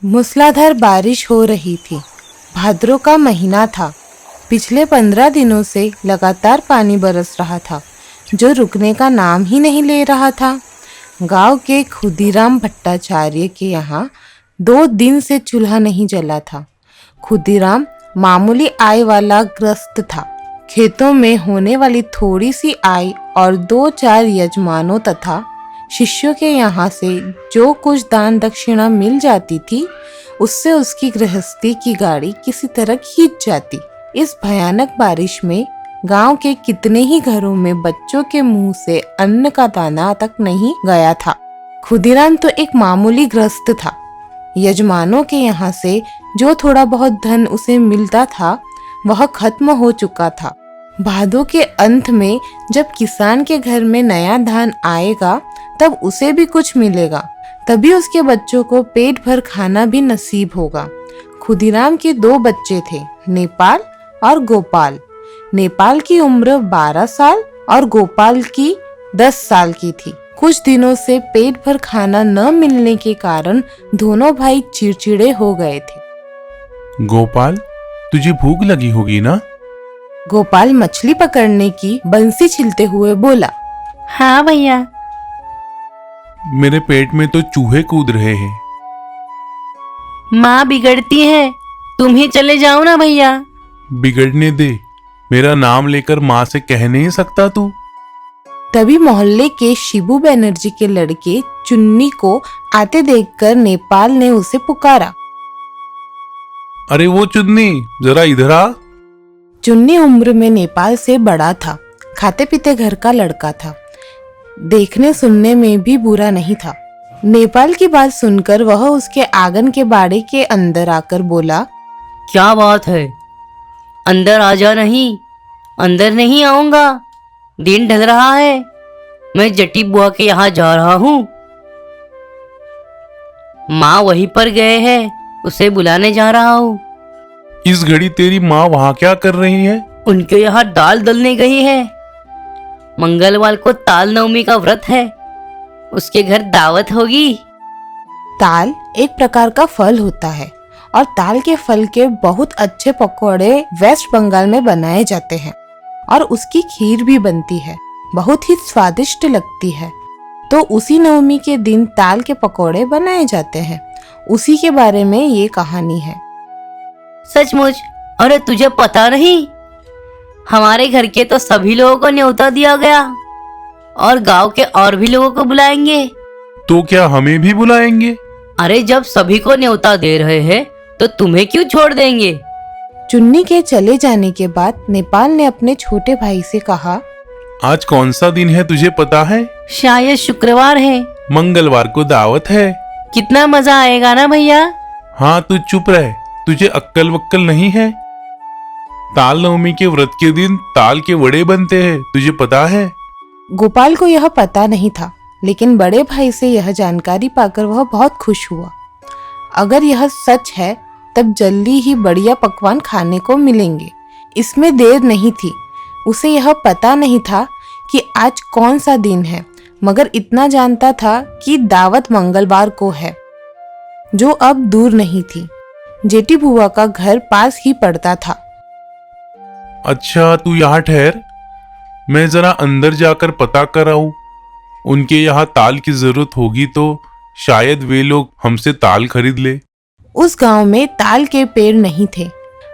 मूसलाधार बारिश हो रही थी। भाद्रों का महीना था। पिछले 15 दिनों से लगातार पानी बरस रहा था, जो रुकने का नाम ही नहीं ले रहा था। गांव के खुदीराम भट्टाचार्य के यहाँ 2 दिन से चूल्हा नहीं जला था। खुदीराम मामूली आय वाला गृहस्थ था। खेतों में होने वाली थोड़ी सी आय और 2-4 यजमानों तथा शिष्यों के यहाँ से जो कुछ दान दक्षिणा मिल जाती थी, उससे उसकी गृहस्थी की गाड़ी किसी तरह खींच जाती। इस भयानक बारिश में गांव के कितने ही घरों में बच्चों के मुंह से अन्न का दाना तक नहीं गया था। खुदीराम तो एक मामूली गृहस्थ था। यजमानों के यहाँ से जो थोड़ा बहुत धन उसे मिलता था, वह खत्म हो चुका था। भादों के अंत में जब किसान के घर में नया धान आएगा, तब उसे भी कुछ मिलेगा। तभी उसके बच्चों को पेट भर खाना भी नसीब होगा। खुदीराम के 2 बच्चे थे, नेपाल और गोपाल। नेपाल की उम्र 12 साल और गोपाल की 10 साल की थी। कुछ दिनों से पेट भर खाना न मिलने के कारण दोनों भाई चिड़चिड़े हो गए थे। गोपाल, तुझे भूख लगी होगी ना? गोपाल मछली पकड़ने की बंसी छिलते हुए बोला। हाँ भैया। मेरे पेट में तो चूहे कूद रहे हैं। माँ बिगड़ती है, तुम ही चले जाओ ना भैया। बिगड़ने दे, मेरा नाम लेकर माँ से कह नहीं सकता तू? तभी मोहल्ले के शिबू बनर्जी के लड़के चुन्नी को आते देखकर नेपाल ने उसे पुकारा। अरे वो चुन्नी, जरा इधर आ। चुन्नी उम्र में नेपाल से बड़ा था, खाते पीते घर का लड़का था, देखने सुनने में भी बुरा नहीं था। नेपाल की बात सुनकर वह उसके आंगन के बाड़े के अंदर आकर बोला। क्या बात है? अंदर आ जा। नहीं, अंदर नहीं आऊंगा। दिन ढल रहा है, मैं जटी बुआ के यहाँ जा रहा हूँ। माँ वहीं पर गए हैं, उसे बुलाने जा रहा हूँ। इस घड़ी तेरी माँ वहाँ क्या कर रही है? उनके यहाँ दाल दलने गई है। मंगलवार को ताल नवमी का व्रत है, उसके घर दावत होगी। ताल एक प्रकार का फल होता है और ताल के फल के बहुत अच्छे पकौड़े वेस्ट बंगाल में बनाए जाते हैं और उसकी खीर भी बनती है, बहुत ही स्वादिष्ट लगती है। तो उसी नवमी के दिन ताल के पकौड़े बनाए जाते हैं। उसी के बारे में ये कहानी है। सचमुच? अरे तुझे पता नहीं? हमारे घर के तो सभी लोगों को न्योता दिया गया और गांव के और भी लोगों को बुलाएंगे। तो क्या हमें भी बुलाएंगे? अरे जब सभी को न्योता दे रहे हैं, तो तुम्हें क्यों छोड़ देंगे? चुन्नी के चले जाने के बाद नेपाल ने अपने छोटे भाई से कहा। आज कौन सा दिन है तुझे पता है? शायद शुक्रवार है। मंगलवार को दावत है। कितना मजा आएगा ना भैया। हाँ, तू चुप रह, तुझे अक्कल वक्कल नहीं है? ताल नवमी के व्रत के दिन ताल के वड़े बनते हैं, तुझे पता है? गोपाल को यह पता नहीं था, लेकिन बड़े भाई से यह जानकारी पाकर वह बहुत खुश हुआ। अगर यह सच है, तब जल्दी ही बढ़िया पकवान खाने को मिलेंगे। इसमें देर नहीं थी। उसे यह पता नहीं था कि आज कौन सा दिन है, मगर इतना जानता था कि दावत मंगलवार को है, जो अब दूर नहीं थी। जेठी बुआ का घर पास ही पड़ता था। अच्छा, तू यहाँ ठहर, मैं जरा अंदर जाकर पता कराऊं। उनके यहाँ ताल की जरूरत होगी तो शायद वे लोग हमसे ताल खरीद ले। उस गांव में ताल के पेड़ नहीं थे।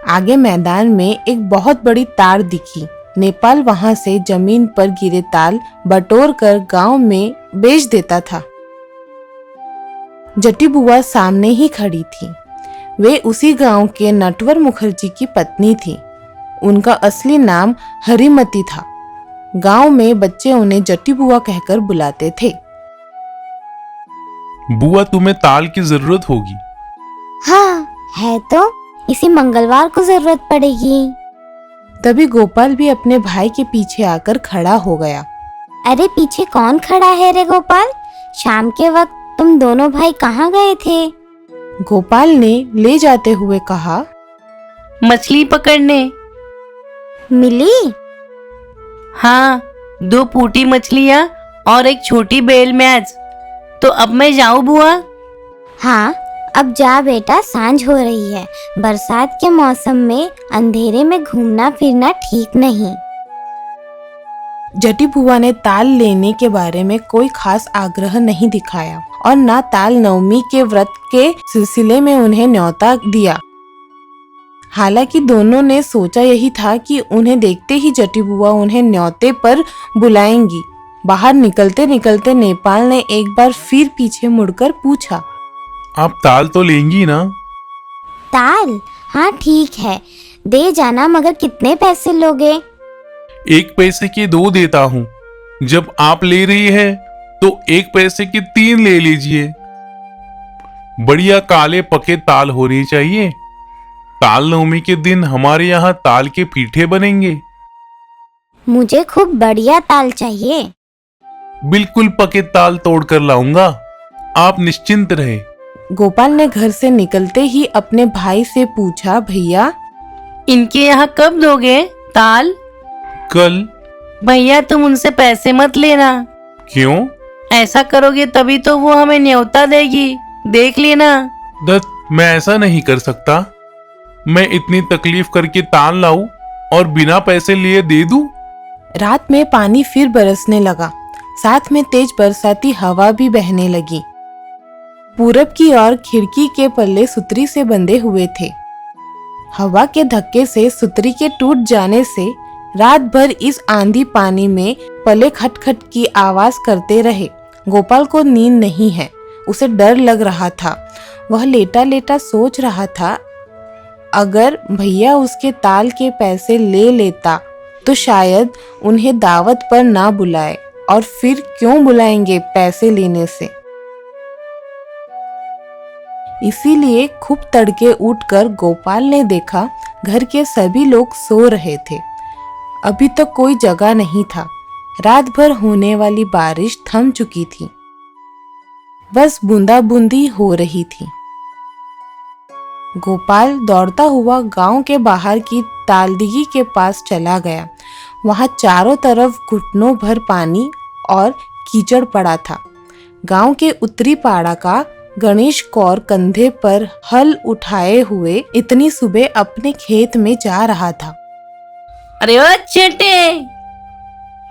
आगे मैदान में एक बहुत बड़ी तार दिखी। नेपाल वहां से जमीन पर गिरे ताल बटोर कर गांव में बेच देता था। जटी बुआ सामने ही खड़ी थी। वे उसी गांव के नटवर मुखर्जी की पत्नी थी। उनका असली नाम हरिमती था। गांव में बच्चे उन्हें जटी बुआ कहकर बुलाते थे। बुआ, तुम्हें ताल की जरूरत होगी। हाँ है, तो इसी मंगलवार को जरूरत पड़ेगी। तभी गोपाल भी अपने भाई के पीछे आकर खड़ा हो गया। अरे पीछे कौन खड़ा है रे गोपाल? शाम के वक्त तुम दोनों भाई कहाँ गए थे? गोपाल ने ले जाते हुए कहा। मछली पकड़ने। मिली? हाँ, 2 फूटी मछलियाँ और एक छोटी बेल मैच। तो अब मैं जाऊँ बुआ? हाँ, अब जा बेटा, सांझ हो रही है। बरसात के मौसम में अंधेरे में घूमना फिरना ठीक नहीं। जटी बुआ ने ताल लेने के बारे में कोई खास आग्रह नहीं दिखाया और ना ताल नवमी के व्रत के सिलसिले में उन्हें न्योता दिया। हालांकि दोनों ने सोचा यही था कि उन्हें देखते ही जटी बुआ उन्हें न्योते पर बुलाएंगी। बाहर निकलते निकलते नेपाल ने एक बार फिर पीछे मुड़कर पूछा, आप ताल तो लेंगी ना? ताल? हाँ ठीक है, दे जाना, मगर कितने पैसे लोगे? 1 पैसे के 2 देता हूँ। जब आप ले रही है तो 1 पैसे के 3 ले लीजिए। बढ़िया काले पके ताल होने चाहिए। ताल नवमी के दिन हमारे यहाँ ताल के पीठे बनेंगे। मुझे खूब बढ़िया ताल चाहिए। बिल्कुल पके ताल तोड़ कर लाऊंगा, आप निश्चिंत रहे। गोपाल ने घर से निकलते ही अपने भाई से पूछा, भैया इनके यहाँ कब दोगे ताल? कल। भैया तुम उनसे पैसे मत लेना। क्यों? ऐसा करोगे तभी तो वो हमें न्योता देगी, देख लेना। दत्त, मैं ऐसा नहीं कर सकता। मैं इतनी तकलीफ करके ताल लाऊं और बिना पैसे लिए दे दूं? रात में पानी फिर बरसने लगा, साथ में तेज बरसाती हवा भी बहने लगी। पूरब की ओर खिड़की के पल्ले सुतरी से बंधे हुए थे। हवा के धक्के से सुतरी के टूट जाने से रात भर इस आंधी पानी में पल्ले खटखट की आवाज करते रहे। गोपाल को नींद नहीं है, उसे डर लग रहा था। वह लेटा लेटा सोच रहा था, अगर भैया उसके ताल के पैसे ले लेता तो शायद उन्हें दावत पर ना बुलाए, और फिर क्यों बुलाएंगे पैसे लेने से। इसीलिए खूब तड़के उठकर गोपाल ने देखा घर के सभी लोग सो रहे थे। अभी तक कोई जगह नहीं था। रात भर होने वाली बारिश थम चुकी थी, बस बूंदाबूंदी हो रही थी। गोपाल दौड़ता हुआ गांव के बाहर की तालदीगी के पास चला गया। वहां चारों तरफ घुटनों भर पानी और कीचड़ पड़ा था। गांव के उत्तरी पाड़ा का गणेश कौर कंधे पर हल उठाए हुए इतनी सुबह अपने खेत में जा रहा था। अरे ओ चेटे,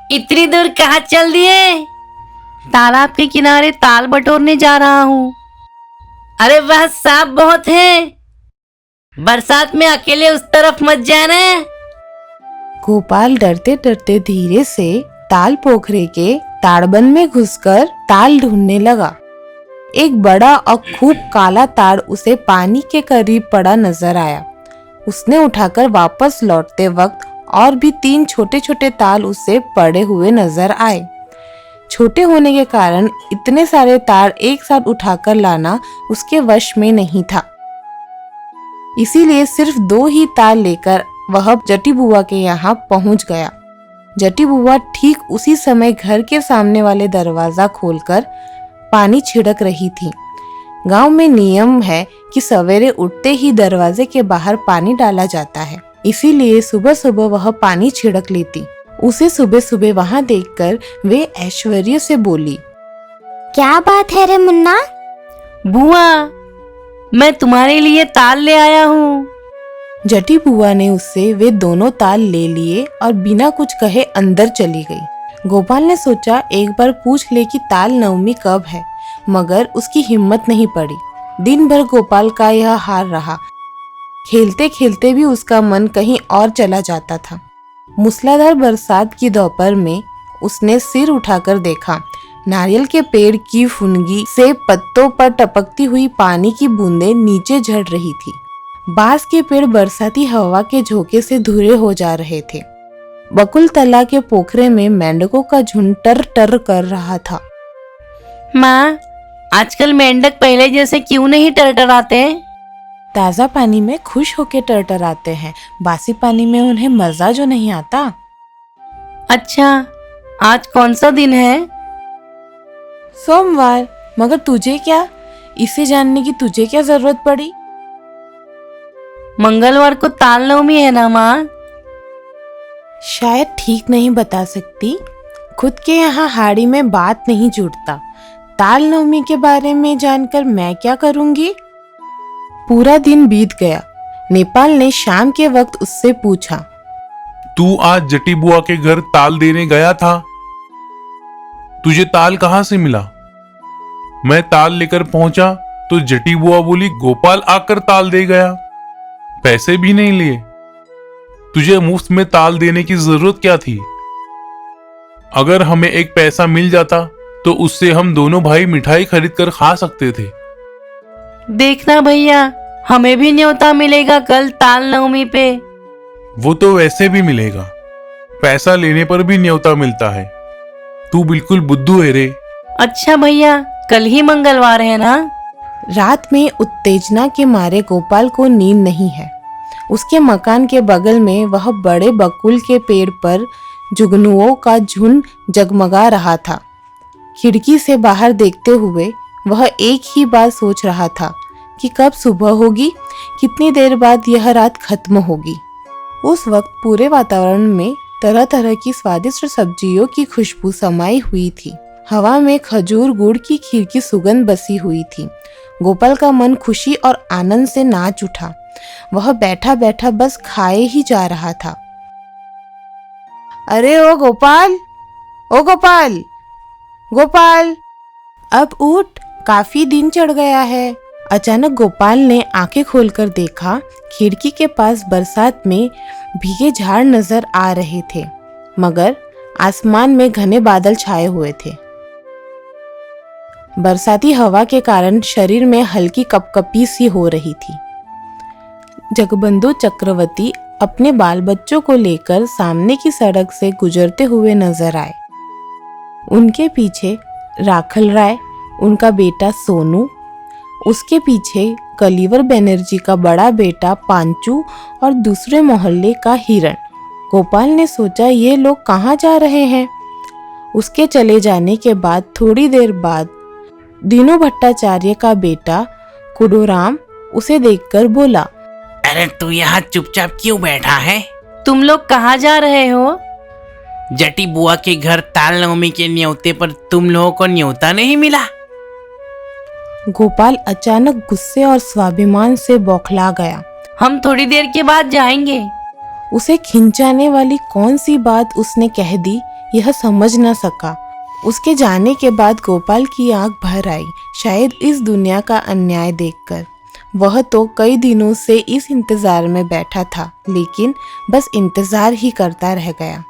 इतनी दूर कहाँ चल दिए? तालाब के किनारे ताल बटोरने जा रहा हूँ। अरे वह सांप बहुत है, बरसात में अकेले उस तरफ मत जाना। गोपाल डरते डरते धीरे से ताल पोखरे के ताड़बन में घुसकर ताल ढूंढने लगा। एक बड़ा और खूब काला ताड़ उसे पानी के करीब पड़ा नजर आया। उसने उठाकर वापस लौटते वक्त और भी 3 छोटे छोटे ताल उससे पड़े हुए नजर आए। छोटे होने के कारण इतने सारे ताड़ एक साथ उठाकर लाना उसके वश में नहीं था। इसीलिए सिर्फ 2 ही ताल लेकर वह जटी बुआ के यहाँ पहुंच गया। जटी बुआ ठीक उसी समय घर के सामने वाले दरवाजा खोलकर पानी छिड़क रही थी। गांव में नियम है कि सवेरे उठते ही दरवाजे के बाहर पानी डाला जाता है, इसीलिए सुबह सुबह वह पानी छिड़क लेती। उसे सुबह सुबह वहां देखकर वे ऐश्वर्य से बोली, क्या बात है रे मुन्ना? बुआ, मैं तुम्हारे लिए ताल ले आया हूँ। जटी बुआ ने उससे वे दोनों ताल ले लिए और बिना कुछ कहे अंदर चली गई। गोपाल ने सोचा एक बार पूछ ले कि ताल नवमी कब है, मगर उसकी हिम्मत नहीं पड़ी। दिन भर गोपाल का यह हाल रहा। खेलते खेलते भी उसका मन कहीं और चला जाता था। मूसलाधार बरसात की दोपहर में उसने सिर उठाकर देखा। नारियल के पेड़ की फुनगी से पत्तों पर टपकती हुई पानी की बूंदें नीचे झड़ रही थी। बांस के पेड़ बरसाती हवा के झोंके से धुरे हो जा रहे थे। बकुल तला के पोखरे में मेंढकों का झुंड टर टर कर रहा था। माँ, आजकल मेंढक पहले जैसे क्यों नहीं टरटराते? ताजा पानी में खुश होके टरटराते हैं, बासी पानी में उन्हें मजा जो नहीं आता। अच्छा, आज कौन सा दिन है? सोमवार। मगर तुझे क्या, इसे जानने की तुझे क्या जरूरत पड़ी? मंगलवार को ताल नवमी है ना माँ? शायद ठीक नहीं बता सकती। खुद के यहाँ हाड़ी में बात नहीं जुड़ता। ताल नवमी के बारे में जानकर मैं क्या करूंगी? पूरा दिन बीत गया। नेपाल ने शाम के वक्त उससे पूछा, तू आज जटी बुआ के घर ताल देने गया था, तुझे ताल कहां से मिला? मैं ताल लेकर पहुंचा तो जटी बुआ बोली, गोपाल आकर ताल दे गया, पैसे भी नहीं लिए। तुझे मुफ्त में ताल देने की जरूरत क्या थी? अगर हमें एक पैसा मिल जाता तो उससे हम दोनों भाई मिठाई खरीद कर खा सकते थे। देखना भैया, हमें भी न्योता मिलेगा कल ताल नवमी पे। वो तो वैसे भी मिलेगा, पैसा लेने पर भी न्योता मिलता है। तू बिल्कुल बुद्धू है रे। अच्छा भैया, कल ही मंगलवार है ना? रात में उत्तेजना के मारे गोपाल को नींद नहीं है। उसके मकान के बगल में वह बड़े बकुल के पेड़ पर जुगनुओं का झुंड जगमगा रहा था। खिड़की से बाहर देखते हुए वह एक ही बात सोच रहा था कि कब सुबह होगी, कितनी देर बाद यह रात खत्म होगी। उस वक्त पूरे वातावरण में तरह तरह की स्वादिष्ट सब्जियों की खुशबू समाई हुई थी। हवा में खजूर गुड़ की खीर की सुगंध बसी हुई थी। गोपाल का मन खुशी और आनंद से नाच उठा। वह बैठा बैठा बस खाए ही जा रहा था। अरे ओ गोपाल, ओ गोपाल, गोपाल, अब उठ, काफी दिन चढ़ गया है। अचानक गोपाल ने आंखें खोलकर देखा, खिड़की के पास बरसात में भीगे झाड़ नजर आ रहे थे, मगर आसमान में घने बादल छाए हुए थे। बरसाती हवा के कारण शरीर में हल्की कपकपी सी हो रही थी। जगबंधु चक्रवर्ती अपने बाल बच्चों को लेकर सामने की सड़क से गुजरते हुए नजर आए। उनके पीछे राखल राय, उनका बेटा सोनू, उसके पीछे कलीवर बनर्जी का बड़ा बेटा पांचू और दूसरे मोहल्ले का हिरण। गोपाल ने सोचा, ये लोग कहाँ जा रहे हैं? उसके चले जाने के बाद थोड़ी देर बाद दीनू भट्टाचार्य का बेटा कुडूराम उसे देखकर बोला, अरे तू यहाँ चुपचाप क्यों बैठा है? तुम लोग कहाँ जा रहे हो? जटी बुआ के घर ताल नवमी के न्योते पर तुम लोगों को न्योता नहीं मिला? गोपाल अचानक गुस्से और स्वाभिमान से बौखला गया। हम थोड़ी देर के बाद जाएंगे। उसे खिंचाने वाली कौन सी बात उसने कह दी, यह समझ न सका। उसके जाने के बाद गोपाल की आंख भर आई, शायद इस दुनिया का अन्याय देखकर। वह तो कई दिनों से इस इंतजार में बैठा था, लेकिन बस इंतजार ही करता रह गया।